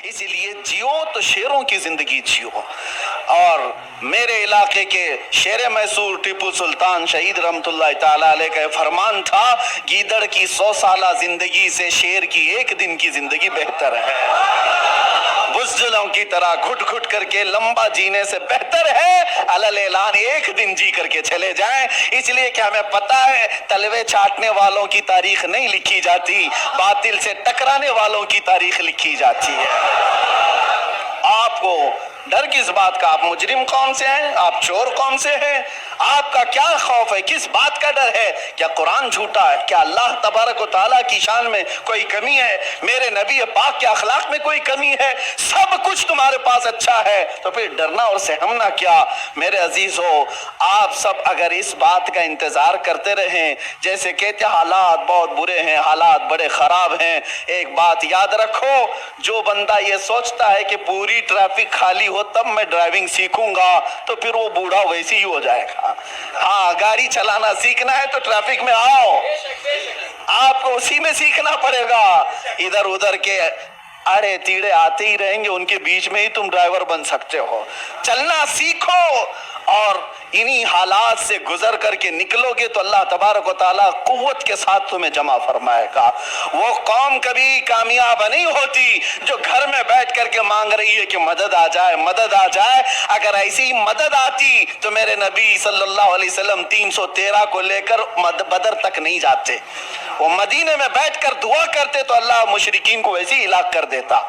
اس لیے جیو تو شیروں کی زندگی جیو. اور میرے علاقے کے شیر میسور ٹیپو سلطان شہید رحمت اللہ تعالیٰ علیہ کا فرمان تھا، گیدڑ کی 100 سالہ زندگی سے شیر کی 1 دن کی زندگی بہتر ہے. بزدلوں کی طرح گھٹ گھٹ کر کے لمبا جینے سے بہتر ہے علل اعلان 1 دن جی کر کے چلے جائیں. اس لیے کہ ہمیں پتہ ہے تلوے چاٹنے والوں کی تاریخ نہیں لکھی جاتی، باطل سے ٹکرانے والوں کی تاریخ لکھی جاتی ہے. آپ کو ڈر کس بات کا؟ آپ مجرم قوم سے ہیں؟ آپ چور قوم سے ہیں؟ آپ کا کیا خوف ہے؟ کس بات کا ڈر ہے؟ کیا قرآن جھوٹا ہے؟ کیا اللہ تبارک و تعالیٰ کی شان میں کوئی کمی ہے؟ میرے نبی پاک کے اخلاق میں کوئی کمی ہے؟ سب کچھ تمہارے پاس اچھا ہے، تو پھر ڈرنا اور سہمنا کیا؟ میرے عزیزو، آپ سب اگر اس بات کا انتظار کرتے رہیں، جیسے کہتے حالات بہت برے ہیں، حالات بڑے خراب ہیں، ایک بات یاد رکھو، جو بندہ یہ سوچتا ہے کہ پوری ٹریفک خالی ہو تب میں ڈرائیونگ سیکھوں گا، تو پھر وہ بوڑھا ویسے ہی ہو جائے گا. ہاں، گاڑی چلانا سیکھنا ہے تو ٹریفک میں آؤ، آپ کو اسی میں سیکھنا پڑے گا. ادھر ادھر کے اڑے تیڑے آتے ہی رہیں گے، ان کے بیچ میں ہی تم ڈرائیور بن سکتے ہو. چلنا سیکھو، اور انہی حالات سے گزر کر کے نکلو گے تو اللہ تبارک و تعالیٰ قوت کے ساتھ تمہیں جمع فرمائے گا. وہ قوم کبھی کامیاب نہیں ہوتی جو گھر میں بیٹھ کر کے مانگ رہی ہے کہ مدد آ جائے، مدد آ جائے. اگر ایسی مدد آتی تو میرے نبی صلی اللہ علیہ وسلم 313 کو لے کر بدر تک نہیں جاتے. وہ مدینے میں بیٹھ کر دعا کرتے تو اللہ مشرکین کو ویسے ہی ہلاک کر دیتا.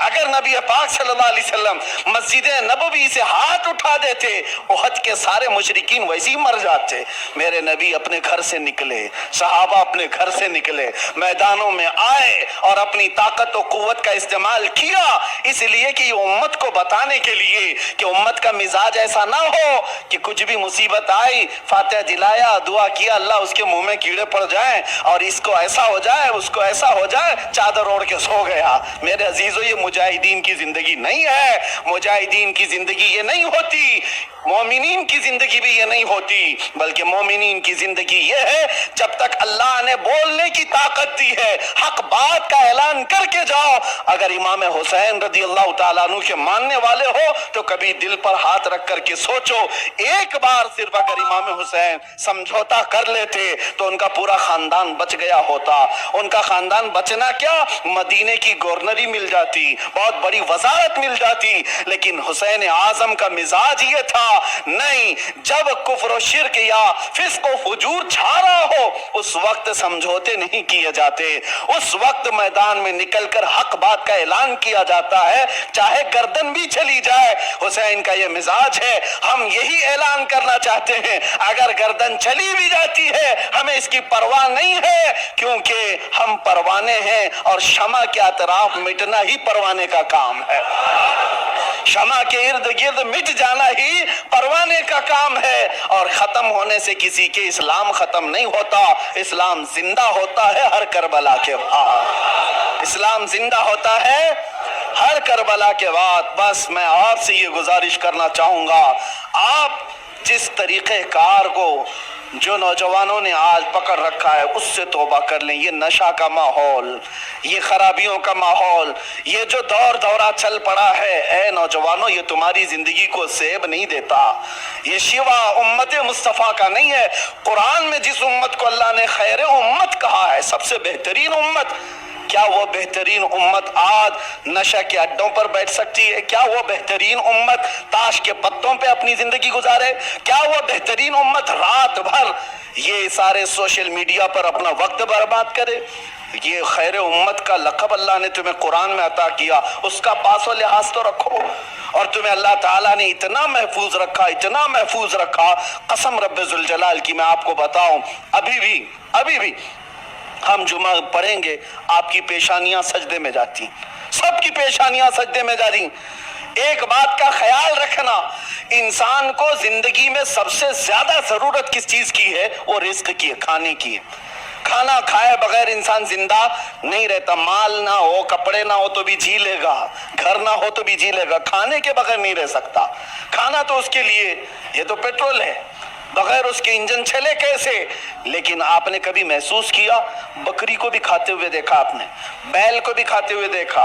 اگر نبی پاک صلی اللہ علیہ وسلم مسجد نبوی سے ہاتھ اٹھا دیتے، احد کے سارے مشرکین ویسے ہی مر جاتے. میرے نبی اپنے گھر سے نکلے، صحابہ اپنے گھر سے نکلے، میدانوں میں آئے اور اپنی طاقت و قوت کا استعمال کیا، اس لیے کہ یہ امت کو بتانے کے لیے کہ امت کا مزاج ایسا نہ ہو کہ کچھ بھی مصیبت آئی، فاتحہ دلایا، دعا کیا، اللہ اس کے منہ میں کیڑے پڑ جائیں اور اس کو ایسا ہو جائے، اس کو ایسا ہو جائے، چادر اوڑھ کے سو گیا. میرے عزیزو، یہ مجاہدین کی زندگی نہیں ہے. مجاہدین کی زندگی یہ نہیں ہوتی، مومنین کی زندگی بھی یہ نہیں ہوتی، بلکہ مومنین کی زندگی یہ ہے جب تک اللہ نے بولنے کی طاقت دی ہے، حق بات کا اعلان کر کے جاؤ. اگر امام حسین رضی اللہ تعالیٰ عنہ کے ماننے والے ہو تو کبھی دل پر ہاتھ رکھ کر کے سوچو، ایک بار صرف اگر امام حسین سمجھوتا کر لیتے تو ان کا پورا خاندان بچ گیا ہوتا. ان کا خاندان بچنا کیا، مدینے کی گورنری مل جاتی، بہت بڑی وزارت مل جاتی. لیکن حسین اعظم کا مزاج یہ تھا، نہیں، جب کفر و شرک یا فسق و فجور چھا رہا ہو اس وقت سمجھوتے نہیں کیے جاتے، اس وقت میدان میں نکل کر حق بات کا اعلان کیا جاتا ہے، چاہے گردن بھی چلی جائے. حسین کا یہ مزاج ہے. ہم یہی اعلان کرنا چاہتے ہیں، اگر گردن چلی بھی جاتی ہے ہمیں اس کی پرواہ نہیں ہے، کیونکہ ہم پروانے ہیں اور شمع کے اطراف مٹنا ہی پروانے کا کام ہے. شمع کے ارد گرد مٹ جانا ہی پروانے کا کام ہے. اور ختم ہونے سے کسی کے اسلام ختم نہیں ہوتا، اسلام زندہ ہوتا ہے ہر کربلا کے بعد. اسلام زندہ ہوتا ہے ہر کربلا کے بعد. بس میں آپ سے یہ گزارش کرنا چاہوں گا، آپ جس طریقہ کار کو جو نوجوانوں نے آج پکڑ رکھا ہے اس سے توبہ کر لیں. یہ نشہ کا ماحول، یہ خرابیوں کا ماحول، یہ جو دور دورہ چل پڑا ہے، اے نوجوانوں، یہ تمہاری زندگی کو سیب نہیں دیتا. یہ شیوا امت مصطفیٰ کا نہیں ہے. قرآن میں جس امت کو اللہ نے خیر امت کہا ہے، سب سے بہترین امت، کیا وہ بہترین امت آج نشہ کے اڈوں پر بیٹھ سکتی ہے؟ کیا وہ بہترین امت تاش کے پتوں پہ اپنی زندگی گزارے؟ کیا وہ بہترین امت رات بھر یہ سارے سوشل میڈیا پر اپنا وقت برباد کرے؟ یہ خیر امت کا لقب اللہ نے تمہیں قرآن میں عطا کیا، اس کا پاس و لحاظ تو رکھو. اور تمہیں اللہ تعالیٰ نے اتنا محفوظ رکھا، اتنا محفوظ رکھا، قسم رب ذوالجلال کی میں آپ کو بتاؤں، ابھی بھی ہم جمعہ پڑھیں گے، آپ کی پیشانیاں سجدے میں جاتی، سب کی پیشانیاں سجدے میں جاتی. ایک بات کا خیال رکھنا، انسان کو زندگی میں سب سے زیادہ ضرورت کس چیز کی ہے؟ وہ رزق کی ہے، کھانے کی ہے. کھانا کھائے بغیر انسان زندہ نہیں رہتا. مال نہ ہو، کپڑے نہ ہو تو بھی جی لے گا، گھر نہ ہو تو بھی جی لے گا، کھانے کے بغیر نہیں رہ سکتا. کھانا تو اس کے لیے، یہ تو پیٹرول ہے، بغیر اس کے انجن چلے کیسے؟ لیکن آپ نے کبھی محسوس کیا، بکری کو بھی کھاتے ہوئے دیکھا، آپ نے بیل کو بھی کھاتے ہوئے دیکھا،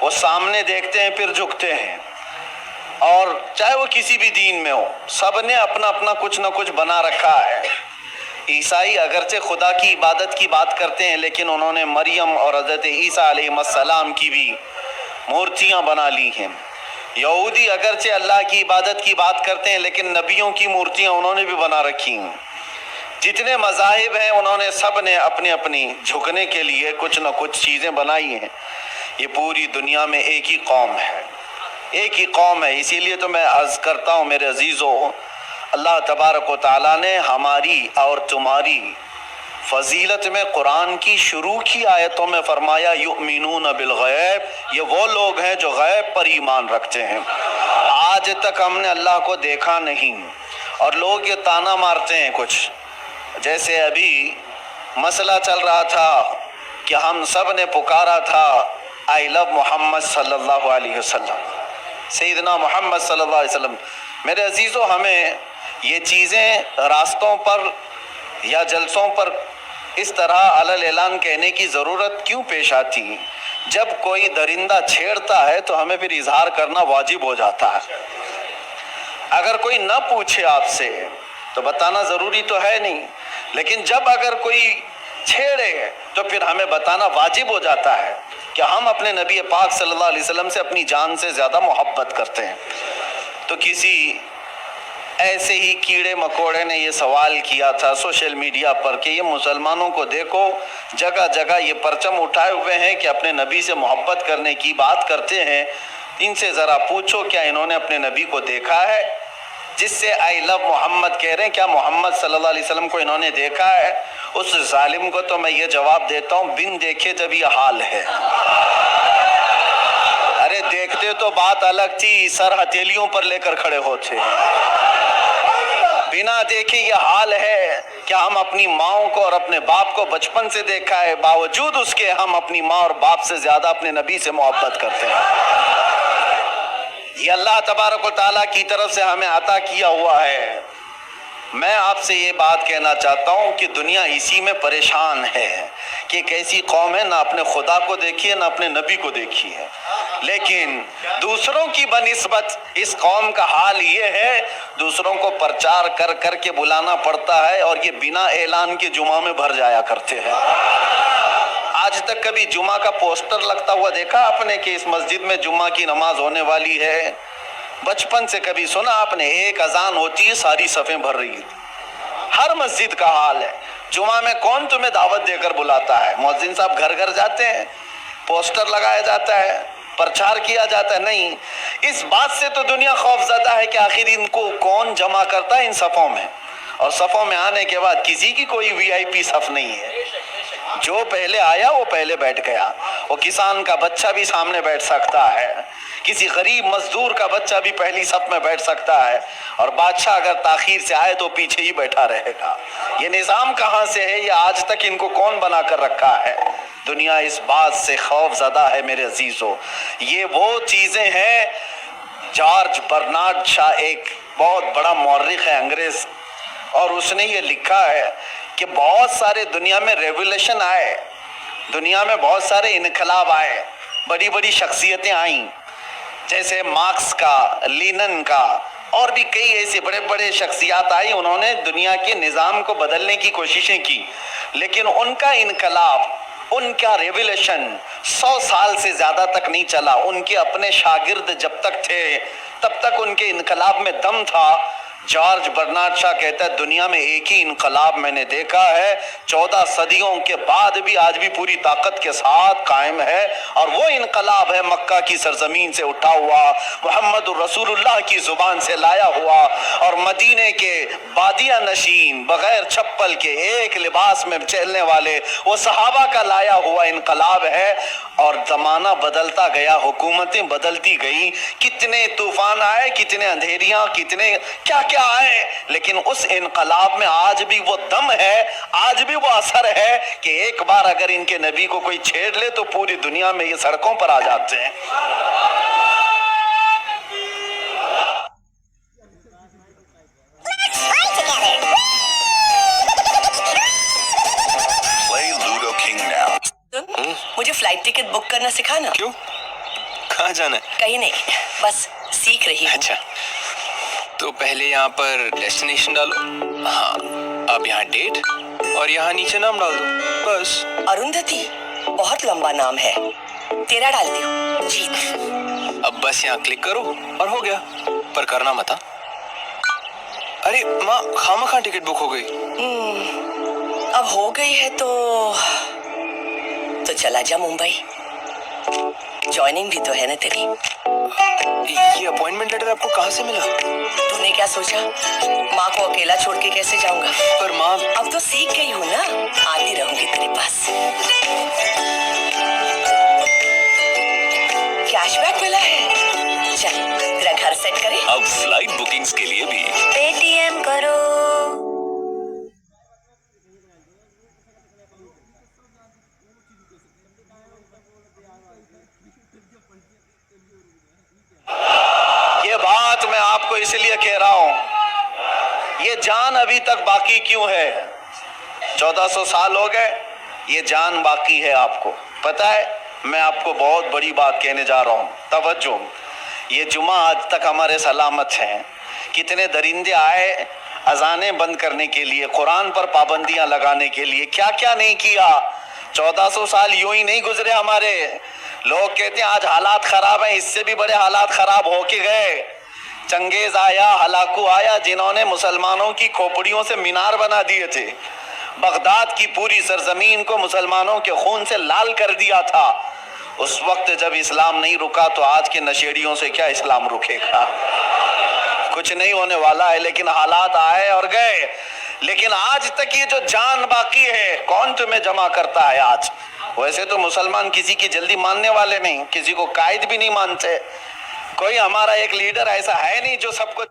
وہ سامنے دیکھتے ہیں پھر جھکتے ہیں، اور چاہے وہ کسی بھی دین میں ہو، سب نے اپنا اپنا کچھ نہ کچھ بنا رکھا ہے۔ عیسائی اگرچہ خدا کی عبادت کی بات کرتے ہیں، لیکن انہوں نے مریم اور حضرت عیسیٰ علیہ السلام کی بھی مورتیاں بنا لی ہیں۔ یہودی اگرچہ اللہ کی عبادت کی بات کرتے ہیں، لیکن نبیوں کی مورتیاں انہوں نے بھی بنا رکھی ہیں۔ جتنے مذاہب ہیں انہوں نے سب نے اپنی اپنی جھکنے کے لیے کچھ نہ کچھ چیزیں بنائی ہیں۔ یہ پوری دنیا میں ایک ہی قوم ہے، ایک ہی قوم ہے۔ اسی لیے تو میں عرض کرتا ہوں میرے عزیزو، اللہ تبارک و تعالیٰ نے ہماری اور تمہاری فضیلت میں قرآن کی شروع کی آیتوں میں فرمایا یؤمنون بالغیب، یہ وہ لوگ ہیں جو غیب پر ایمان رکھتے ہیں۔ آج تک ہم نے اللہ کو دیکھا نہیں، اور لوگ یہ طعنہ مارتے ہیں کچھ، جیسے ابھی مسئلہ چل رہا تھا کہ ہم سب نے پکارا تھا آئی لو محمد صلی اللہ علیہ وسلم، سیدنا محمد صلی اللہ علیہ وسلم۔ میرے عزیزو، ہمیں یہ چیزیں راستوں پر یا جلسوں پر اس طرح علل اعلان کہنے کی ضرورت کیوں پیش آتی؟ جب کوئی درندہ چھیڑتا ہے تو ہمیں پھر اظہار کرنا واجب ہو جاتا ہے۔ اگر کوئی نہ پوچھے آپ سے تو بتانا ضروری تو ہے نہیں، لیکن جب اگر کوئی چھیڑے تو پھر ہمیں بتانا واجب ہو جاتا ہے کہ ہم اپنے نبی پاک صلی اللہ علیہ وسلم سے اپنی جان سے زیادہ محبت کرتے ہیں۔ تو کسی ایسے ہی کیڑے مکوڑے نے یہ سوال کیا تھا سوشل میڈیا پر کہ یہ مسلمانوں کو دیکھو جگہ جگہ یہ پرچم اٹھائے ہوئے ہیں کہ اپنے نبی سے محبت کرنے کی بات کرتے ہیں، ان سے ذرا پوچھو کیا انہوں نے اپنے نبی کو دیکھا ہے؟ جس سے آئی لو محمد کہہ رہے ہیں، کیا محمد صلی اللہ علیہ وسلم کو انہوں نے دیکھا ہے؟ اس ظالم کو تو میں یہ جواب دیتا ہوں، بن دیکھے جب یہ حال ہے۔ ارے دیکھتے تو بات الگ تھی، سر ہتھیلیوں پر لے کر کھڑے ہوتے، بنا دیکھے یہ حال ہے کہ ہم اپنی ماؤں کو اور اپنے باپ کو بچپن سے دیکھا ہے، باوجود اس کے ہم اپنی ماں اور باپ سے زیادہ اپنے نبی سے محبت کرتے ہیں۔ یہ اللہ تبارک و تعالیٰ کی طرف سے ہمیں عطا کیا ہوا ہے۔ میں آپ سے یہ بات کہنا چاہتا ہوں کہ دنیا اسی میں پریشان ہے کہ ایک ایسی قوم ہے نہ اپنے خدا کو دیکھی ہے نہ اپنے نبی کو دیکھی ہے، لیکن دوسروں کی بنسبت اس قوم کا حال یہ ہے دوسروں کو پرچار کر کر کے بلانا پڑتا ہے، اور یہ بنا اعلان کے جمعہ میں بھر جایا کرتے ہیں۔ آج تک کبھی جمعہ کا پوسٹر لگتا ہوا دیکھا آپ نے کہ اس مسجد میں جمعہ کی نماز ہونے والی ہے؟ بچپن سے کبھی سنا آپ نے؟ ایک اذان ہوتی ہے ساری صفیں بھر رہی ہے۔ ہر مسجد کا حال ہے۔ جمعہ میں کون تمہیں دعوت دے کر بلاتا ہے؟ مؤذن صاحب گھر گھر جاتے ہیں، پوسٹر لگایا جاتا ہے، پرچار کیا جاتا ہے؟ نہیں۔ اس بات سے تو دنیا خوف زدہ ہے کہ آخر ان کو کون جمع کرتا ہے ان صفوں میں، اور صفوں میں آنے کے بعد کسی کی کوئی وی آئی پی صف نہیں ہے۔ جو پہلے آیا وہ پہلے بیٹھ گیا۔ وہ کسان کا بچہ بھی سامنے بیٹھ سکتا ہے، کسی غریب مزدور کا بچہ بھی پہلی صف میں بیٹھ سکتا ہے، اور بادشاہ اگر تاخیر سے آئے تو پیچھے ہی بیٹھا رہے گا۔ یہ نظام کہاں سے ہے؟ یہ آج تک ان کو کون بنا کر رکھا ہے؟ دنیا اس بات سے خوف زدہ ہے میرے عزیزو۔ یہ وہ چیزیں ہیں۔ جارج برنارڈ شاہ ایک بہت بڑا مورخ ہے انگریز، اور اس نے یہ لکھا ہے کہ بہت سارے دنیا میں ریولیوشن آئے، دنیا میں بہت سارے انقلاب آئے، بڑی بڑی شخصیتیں آئیں، جیسے مارکس کا، لینن کا، اور بھی کئی ایسے بڑے بڑے شخصیات آئی، انہوں نے دنیا کے نظام کو بدلنے کی کوششیں کی، لیکن ان کا انقلاب، ان کا ریولیوشن 100 سال سے زیادہ تک نہیں چلا۔ ان کے اپنے شاگرد جب تک تھے تب تک ان کے انقلاب میں دم تھا۔ جارج برنارڈ شاہ کہتا ہے دنیا میں ایک ہی انقلاب میں نے دیکھا ہے، 14 صدیوں کے بعد بھی آج بھی پوری طاقت کے ساتھ قائم ہے، اور وہ انقلاب ہے مکہ کی سرزمین سے اٹھا ہوا، محمد رسول اللہ کی زبان سے لایا ہوا، اور مدینے کے بادیہ نشین بغیر چپل کے ایک لباس میں چلنے والے وہ صحابہ کا لایا ہوا انقلاب ہے۔ اور زمانہ بدلتا گیا، حکومتیں بدلتی گئیں، کتنے طوفان آئے، کتنے اندھیریاں، کتنے کیا کیا آئے، لیکن اس انقلاب میں آج بھی وہ دم ہے، آج بھی وہ اثر ہے کہ ایک بار اگر ان کے نبی کو کوئی چھیڑ لے تو پوری دنیا میں یہ سڑکوں پر آ جاتے ہیں۔ مجھے فلائٹ ٹکٹ بک کرنا سکھانا۔ کیوں؟ کہاں جانا ہے؟ کہیں نہیں، بس سیکھ رہی ہوں۔ اچھا، تو پہلے یہاں پر ڈیسٹینیشن ڈالو، ہاں اب یہاں ڈیٹ اور یہاں نیچے نام ڈال دو، بس۔ اروندھتی بہت لمبا نام ہے، تیرا ڈالتی ہوں، جیت۔ اب بس یہاں کلک کرو اور ہو گیا، پر کرنا مت۔ ارے ماں، خامخواہ ٹکٹ بک ہو گئی۔ اب ہو گئی ہے تو چلا جا ممبئی، جوائننگ بھی تو ہے نا تیری۔ یہ اپوائنٹمنٹ لیٹر آپ کو کہاں سے ملا؟ تو نے کیا سوچا ماں کو اکیلا چھوڑ کے کیسے جاؤں گا؟ پر ماں، اب تو سیکھ گئی ہوں نا، آتی رہوں گی تیرے پاس۔ کیش بیک ملا ہے، چل تیرا گھر سیٹ کرے۔ اب فلائٹ بکنگز کے لیے بھی پے ٹی ایم کرو۔ یہ بات میں آپ کو اس لیے کہہ رہا ہوں، یہ جان ابھی تک باقی کیوں ہے؟ 1400 سال ہو گئے، یہ جان باقی ہے۔ آپ کو پتہ ہے، میں آپ کو بہت بڑی بات کہنے جا رہا ہوں، توجہ۔ یہ جمعہ آج تک ہمارے سلامت ہیں۔ کتنے درندے آئے اذانیں بند کرنے کے لیے، قرآن پر پابندیاں لگانے کے لیے، کیا کیا نہیں کیا۔ 1400 سال یوں ہی نہیں گزرے ہمارے۔ لوگ کہتے ہیں آج حالات خراب ہیں، اس سے بھی بڑے حالات خراب ہو کے گئے۔ چنگیز آیا، ہلاکو آیا، جنہوں نے مسلمانوں کی کھوپڑیوں سے مینار بنا دیے تھے، بغداد کی پوری سرزمین کو مسلمانوں کے خون سے لال کر دیا تھا۔ اس وقت جب اسلام نہیں رکا تو آج کے نشیڑیوں سے کیا اسلام رکے گا؟ کچھ نہیں ہونے والا ہے، لیکن حالات آئے اور گئے۔ لیکن آج تک یہ جو جان باقی ہے، کون تمہیں جمع کرتا ہے آج؟ ویسے تو مسلمان کسی کی جلدی ماننے والے نہیں، کسی کو قائد بھی نہیں مانتے۔ کوئی ہمارا ایک لیڈر ایسا ہے نہیں جو سب کو